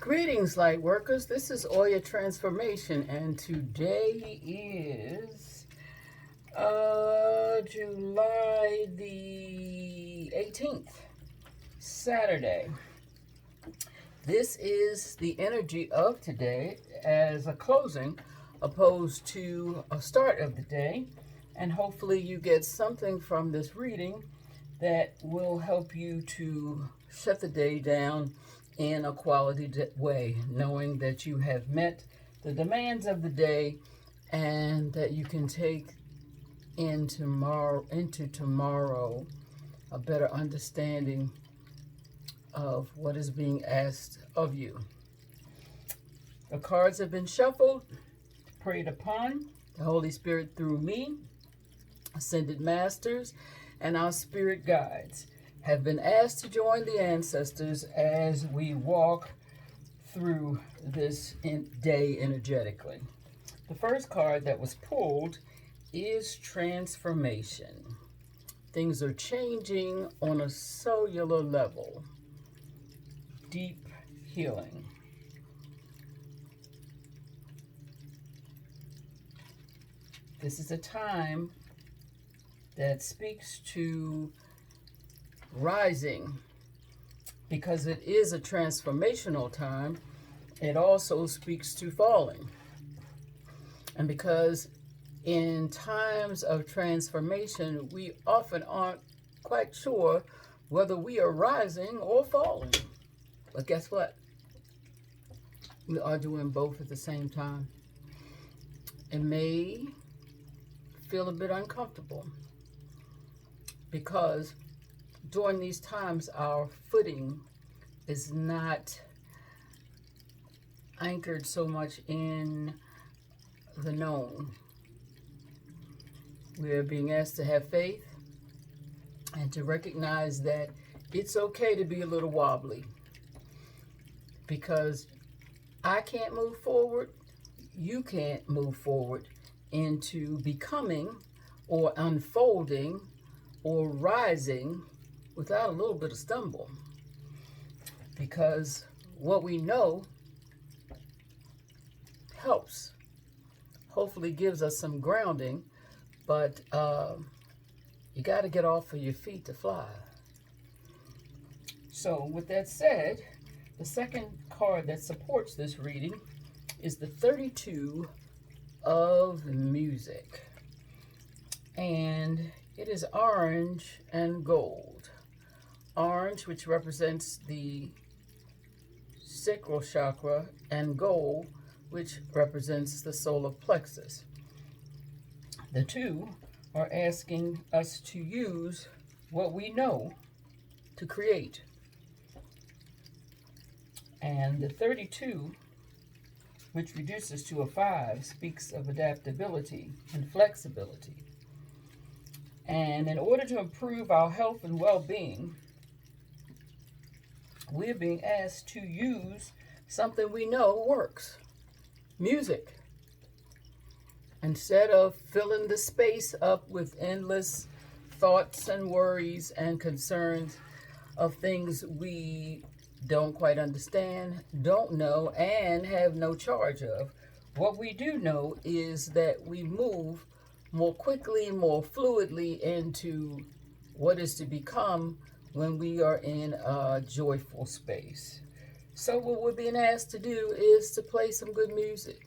Greetings, light workers. This is Oya Transformation, and today is July the 18th, Saturday. This is the energy of today as a closing opposed to a start of the day, and hopefully you get something from this reading that will help you to shut the day down in a quality way, knowing that you have met the demands of the day and that you can take into tomorrow a better understanding of what is being asked of you. The cards have been shuffled, prayed upon, the Holy Spirit through me, ascended masters, and our spirit guides have been asked to join the ancestors as we walk through this day energetically. The first card that was pulled is transformation. Things are changing on a cellular level. Deep healing. This is a time that speaks to rising. Because it is a transformational time, it also speaks to falling. And because in times of transformation, we often aren't quite sure whether we are rising or falling. But guess what? We are doing both at the same time. It may feel a bit uncomfortable because during these times, our footing is not anchored so much in the known. We are being asked to have faith and to recognize that it's okay to be a little wobbly, because I can't move forward, you can't move forward into becoming or unfolding or rising without a little bit of stumble, because what we know helps, hopefully gives us some grounding, but you got to get off of your feet to fly. So with that said, the second card that supports this reading is the 32 of music, and it is orange and gold. Orange, which represents the sacral chakra, and gold, which represents the solar plexus. The two are asking us to use what we know to create. And the 32, which reduces to a 5, speaks of adaptability and flexibility. And in order to improve our health and well-being, we're being asked to use something we know works. Music. Instead of filling the space up with endless thoughts and worries and concerns of things we don't quite understand, don't know, and have no charge of, what we do know is that we move more quickly, more fluidly into what is to become when we are in a joyful space. So what we're being asked to do is to play some good music.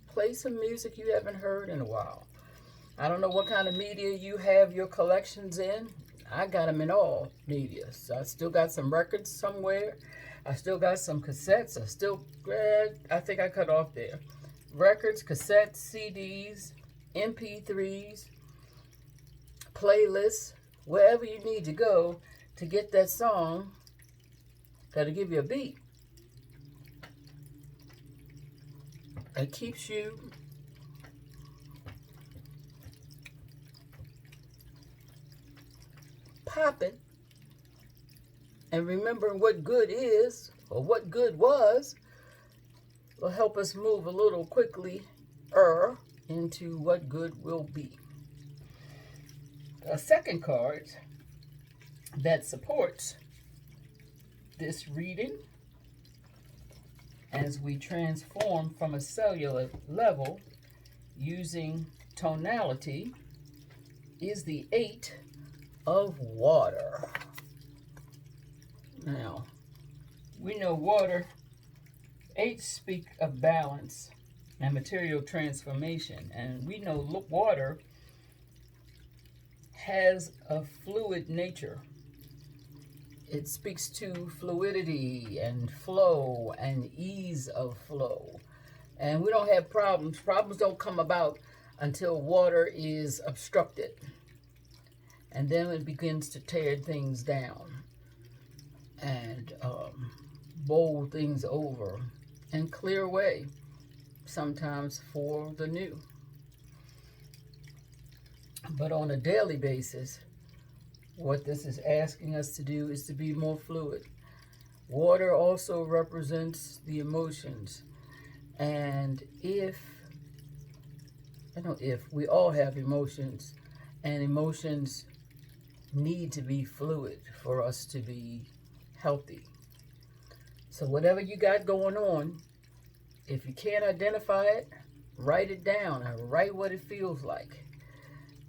Play some music you haven't heard in a while. I don't know what kind of media you have your collections in. I got them in all media. So I still got some records somewhere. I still got some cassettes. I think I cut off there. Records, cassettes, CDs, MP3s, playlists, wherever you need to go to get that song that'll give you a beat. It keeps you popping and remembering what good is or what good was will help us move a little quickly into what good will be. A second card that supports this reading as we transform from a cellular level using tonality is the 8 of water. Now, we know water, 8 speak of balance and material transformation. And we know water has a fluid nature. It speaks to fluidity and flow and ease of flow. And we don't have problems. Problems don't come about until water is obstructed. And then it begins to tear things down and bowl things over and clear away, sometimes for the new. But on a daily basis, what this is asking us to do is to be more fluid. Water also represents the emotions. And we all have emotions, and emotions need to be fluid for us to be healthy. So whatever you got going on, if you can't identify it, write it down and write what it feels like.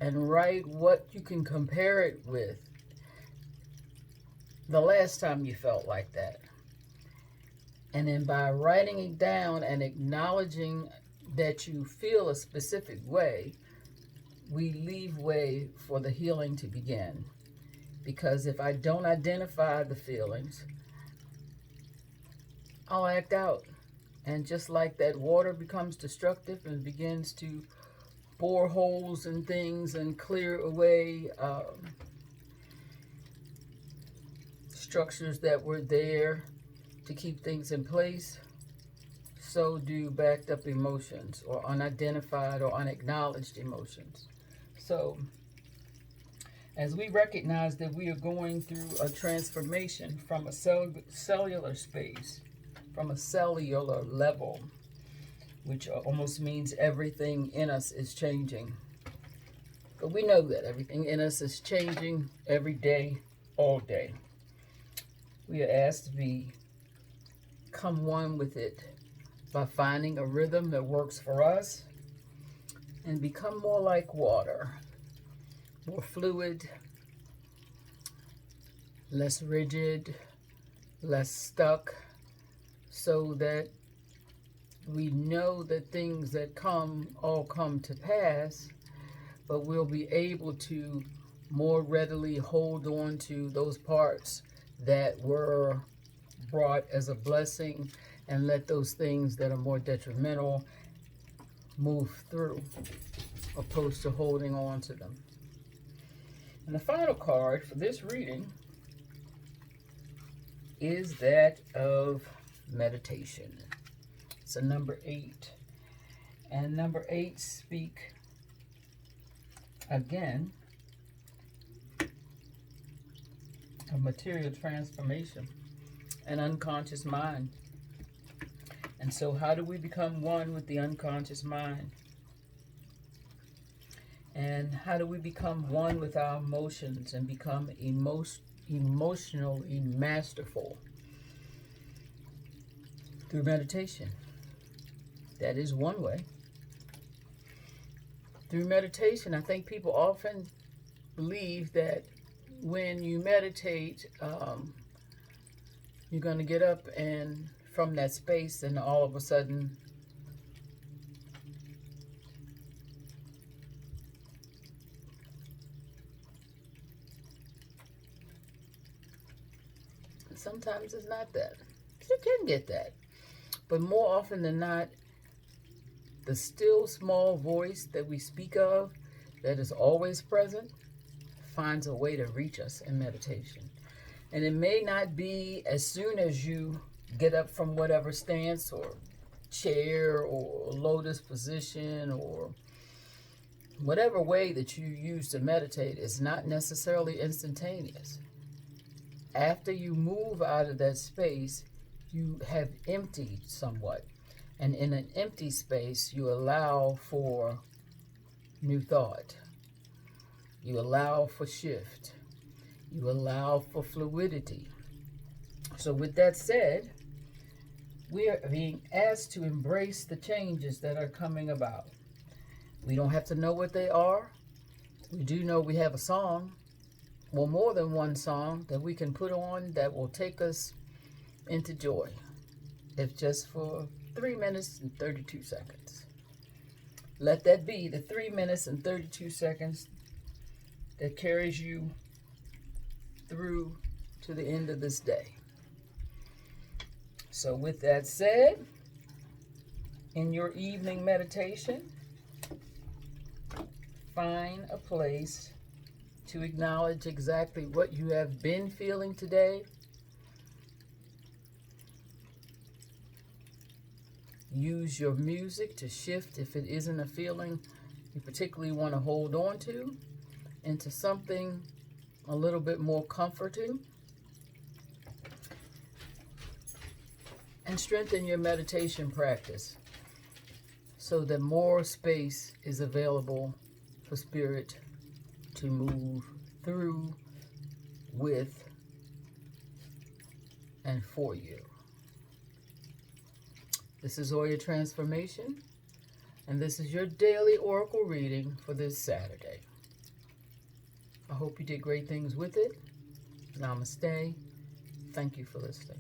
And write what you can compare it with the last time you felt like that. And then by writing it down and acknowledging that you feel a specific way, we leave way for the healing to begin. Because if I don't identify the feelings, I'll act out. And just like that, water becomes destructive and begins to bore holes in things and clear away structures that were there to keep things in place, so do backed up emotions or unidentified or unacknowledged emotions. So as we recognize that we are going through a transformation from a cellular space, from a cellular level, which almost means everything in us is changing. But we know that everything in us is changing every day, all day. We are asked to become one with it by finding a rhythm that works for us and become more like water, more fluid, less rigid, less stuck, so that we know that things that all come to pass, but we'll be able to more readily hold on to those parts that were brought as a blessing and let those things that are more detrimental move through, opposed to holding on to them. And the final card for this reading is that of meditation. It's a number 8. And number 8 speak again of material transformation and unconscious mind. And so how do we become one with the unconscious mind? And how do we become one with our emotions and become emotionally masterful? Through meditation. That is one way. Through meditation, I think people often believe that when you meditate, you're going to get up and from that space and all of a sudden sometimes it's not that. You can get that. But more often than not, the still small voice that we speak of, that is always present, finds a way to reach us in meditation. And it may not be as soon as you get up from whatever stance or chair or lotus position or whatever way that you use to meditate. It's not necessarily instantaneous. After you move out of that space, you have emptied somewhat. And in an empty space, you allow for new thought. You allow for shift. You allow for fluidity. So with that said, We are being asked to embrace the changes that are coming about. We don't have to know what they are. We do know we have a song, well, more than one song that we can put on that will take us into joy, if just for 3 minutes and 32 seconds. Let that be the 3 minutes and 32 seconds that carries you through to the end of this day. So with that said, in your evening meditation, find a place to acknowledge exactly what you have been feeling today. Use your music to shift, if it isn't a feeling you particularly want to hold on to, into something a little bit more comforting. And strengthen your meditation practice so that more space is available for spirit to move through, with, and for you. This is Oya Transformation, and this is your daily Oracle reading for this Saturday. I hope you did great things with it. Namaste. Thank you for listening.